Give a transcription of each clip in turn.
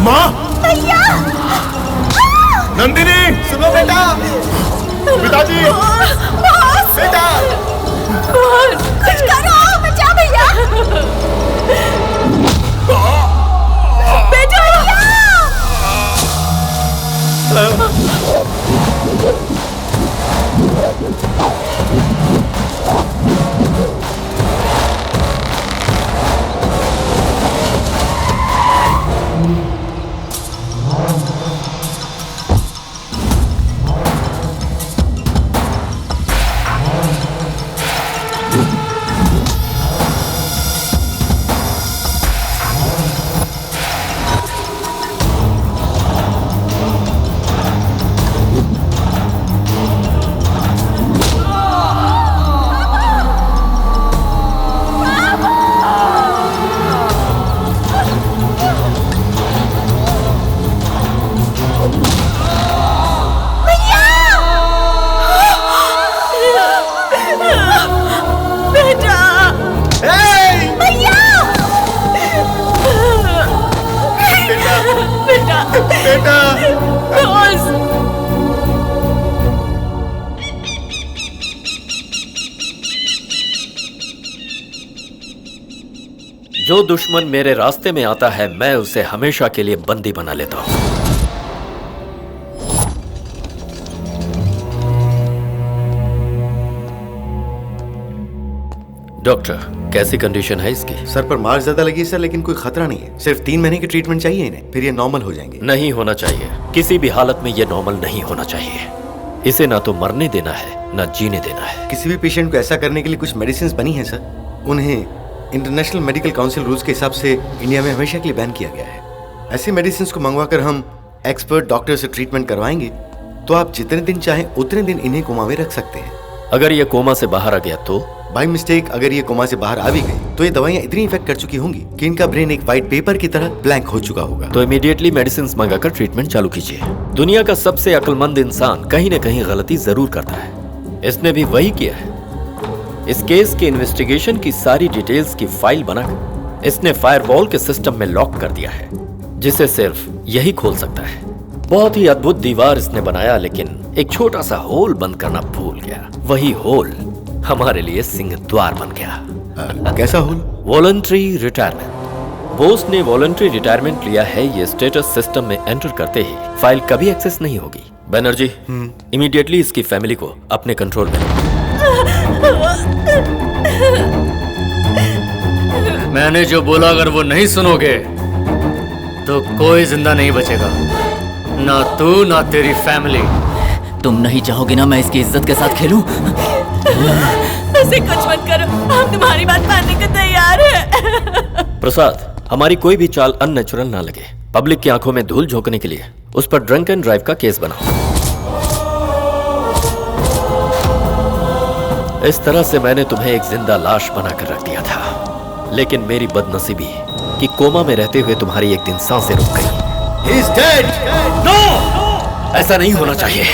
माँ भैया, नंदिनी सुनो बेटा, पिताजी बेटा, कुछ करो, बचाओ भैया, बेटा जो दुश्मन मेरे रास्ते में आता है मैं उसे हमेशा के लिए बंदी बना लेता हूं। डॉक्टर, कैसी कंडीशन है इसकी? सर पर मार ज्यादा लगी सर, लेकिन कोई खतरा नहीं है। सिर्फ 3 महीने की ट्रीटमेंट चाहिए इन्हें, फिर ये नॉर्मल हो जाएंगे। नहीं होना चाहिए, किसी भी हालत में ये नॉर्मल नहीं होना चाहिए। इसे ना तो मरने देना है ना जीने देना है। किसी भी पेशेंट को ऐसा करने के लिए कुछ मेडिसिन बनी है सर। उन्हें इंटरनेशनल मेडिकल काउंसिल रूल्स के हिसाब से इंडिया में हमेशा के लिए बैन किया गया है। ऐसी मेडिसिन को मंगवाकर हम एक्सपर्ट डॉक्टर से ट्रीटमेंट करवाएंगे तो आप जितने दिन चाहें उतने दिन इन्हें कोमा में रख सकते हैं। अगर ये कोमा से बाहर आ गया तो? बाय मिस्टेक अगर ये कोमा से बाहर आ भी गई तो ये दवाइयां इतनी इफेक्ट कर चुकी होंगी कि इनका ब्रेन एक व्हाइट पेपर की तरह ब्लैंक हो चुका होगा। तो इमीडिएटली मेडिसिन मंगाकर ट्रीटमेंट चालू कीजिए। दुनिया का सबसे अक्लमंद इंसान कहीं न कहीं गलती जरूर करता है। इसने भी वही किया है। इस केस के इन्वेस्टिगेशन की सारी डिटेल्स की फाइल बनाकर इसने फायरवॉल के सिस्टम में लॉक कर दिया है, जिसे सिर्फ यही खोल सकता है। बहुत ही अद्भुत दीवार इसने बनाया, लेकिन एक छोटा सा होल बंद करना भूल गया। वही होल हमारे लिए सिंह द्वार बन गया। कैसा होल? Voluntary retirement. बोस ने वॉलंटरी रिटायरमेंट लिया है। ये स्टेटस सिस्टम में एंटर करते ही फाइल कभी एक्सेस नहीं होगी। बैनर्जी, इमीडिएटली इसकी फैमिली को अपने कंट्रोल में। मैंने जो बोला अगर वो नहीं सुनोगे तो कोई जिंदा नहीं बचेगा, ना तू ना तेरी फैमिली। तुम नहीं चाहोगे ना मैं इसकी इज्जत के साथ खेलूं? ऐसे कुछ मत करो, हम तुम्हारी बात मानने को तैयार हैं। प्रसाद, हमारी कोई भी चाल अननेचुरल ना लगे। पब्लिक की आंखों में धूल झोंकने के लिए उस पर ड्रंक एंड ड्राइव का केस बनाओ। इस तरह से मैंने तुम्हें एक जिंदा लाश बनाकर रख दिया था, लेकिन मेरी बदनसीबी कि कोमा में रहते हुए तुम्हारी एक दिन सांसें रुक गई। He is dead! नो! ऐसा नहीं होना चाहिए।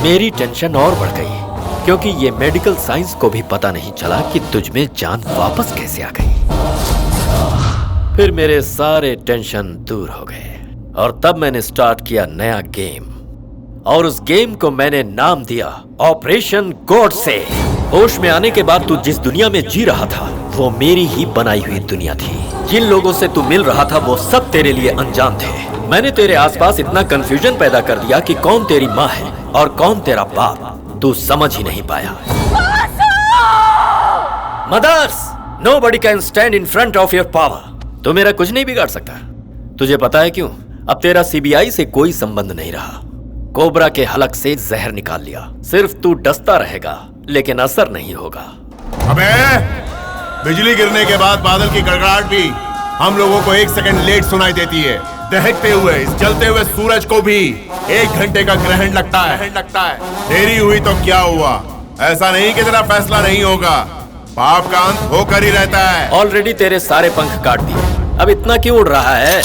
मेरी टेंशन और बढ़ गई क्योंकि ये मेडिकल साइंस को भी पता नहीं चला कि तुझ में जान वापस कैसे आ गई। फिर मेरे सारे टेंशन दूर हो गए और तब मैंने स्टार्ट किया नया गेम, और उस गेम को मैंने नाम दिया ऑपरेशन गॉडसे। होश में आने के बाद तू जिस दुनिया में जी रहा था वो मेरी ही बनाई हुई दुनिया थी। जिन लोगों से तू मिल रहा था वो सब तेरे लिए अनजान थे। मैंने तेरे आसपास इतना कंफ्यूजन पैदा कर दिया कि कौन तेरी माँ है और कौन तेरा बाप तू समझ ही नहीं पाया। Mothers, nobody can stand in front of your power. तू मेरा कुछ नहीं बिगाड़ सकता। तुझे पता है क्यों? अब तेरा सीबीआई से कोई संबंध नहीं रहा। कोबरा के हलक से जहर निकाल लिया। सिर्फ तू डसता रहेगा लेकिन असर नहीं होगा। अबे, बिजली गिरने के बाद बादल की गड़गड़ाहट भी हम लोगों को 1 सेकंड लेट सुनाई देती है। दहकते हुए इस जलते हुए सूरज को भी 1 घंटे का ग्रहण लगता है। देरी हुई तो क्या हुआ? ऐसा नहीं कि तेरा फैसला नहीं होगा। पाप का अंत होकर ही रहता है। ऑलरेडी तेरे सारे पंख काट दिए, अब इतना क्यों उड़ रहा है?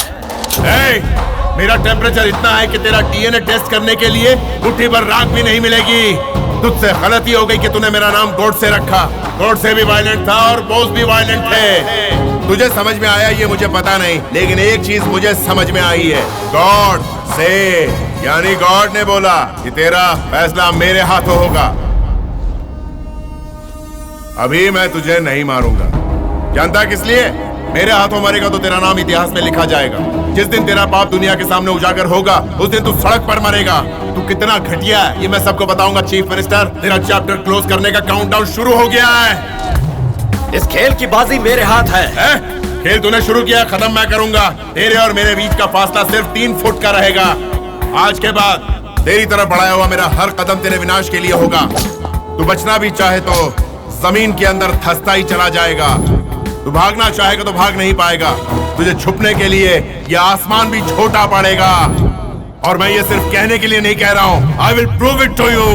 मेरा टेम्परेचर इतना है कि तेरा डीएनए टेस्ट करने के लिए मुट्ठी भर राख भी नहीं मिलेगी। तुझसे गलती हो गई कि तूने मेरा नाम गॉडसे रखा। गॉडसे भी वायलेंट था और बोस भी वायलेंट थे। तुझे समझ में आया ये मुझे पता नहीं, लेकिन एक चीज मुझे समझ में आई है। गॉड से यानी गॉड ने बोला कि तेरा फैसला मेरे हाथों होगा। अभी मैं तुझे नहीं मारूंगा। जानता किस लिए? मेरे हाथों मरेगा तो तेरा नाम इतिहास में लिखा जाएगा। जिस दिन तेरा पाप दुनिया के सामने उजागर होगा उस दिन तू सड़क पर मरेगा। तू कितना घटिया है ये मैं सबको बताऊंगा चीफ मिनिस्टर। तेरा चैप्टर क्लोज करने का काउंटडाउन शुरू हो गया है। इस खेल की बाजी मेरे हाथ है। खेल तूने शुरू किया, खत्म मैं करूंगा। तेरे और मेरे बीच का फासला सिर्फ 3 फुट का रहेगा। आज के बाद तेरी तरफ बढ़ाया हुआ मेरा हर कदम तेरे विनाश के लिए होगा। तू बचना भी चाहे तो जमीन के अंदर धंसता ही चला जाएगा। तू भागना चाहेगा तो भाग नहीं पाएगा। तुझे छुपने के लिए यह आसमान भी छोटा पड़ेगा। और मैं ये सिर्फ कहने के लिए नहीं कह रहा हूं। I will prove it to you.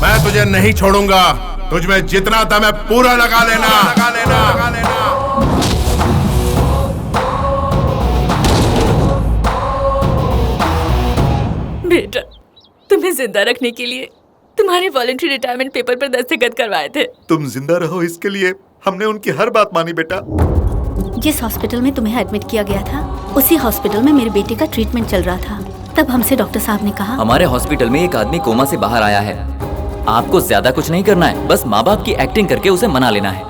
मैं तुझे नहीं छोड़ूंगा। तुझ में जितना दम है पूरा लगा लेना। बेटा, तुम्हें जिंदा रखने के लिए तुम्हारे वॉलंटरी रिटायरमेंट पेपर पर दस्तखत करवाए थे। तुम जिंदा रहो इसके लिए हमने उनकी हर बात मानी बेटा। जिस हॉस्पिटल में तुम्हें एडमिट किया गया था उसी हॉस्पिटल में मेरे बेटे का ट्रीटमेंट चल रहा था। तब हमसे डॉक्टर साहब ने कहा, हमारे हॉस्पिटल में एक आदमी कोमा से बाहर आया है। आपको ज्यादा कुछ नहीं करना है, बस माँ बाप की एक्टिंग करके उसे मना लेना है।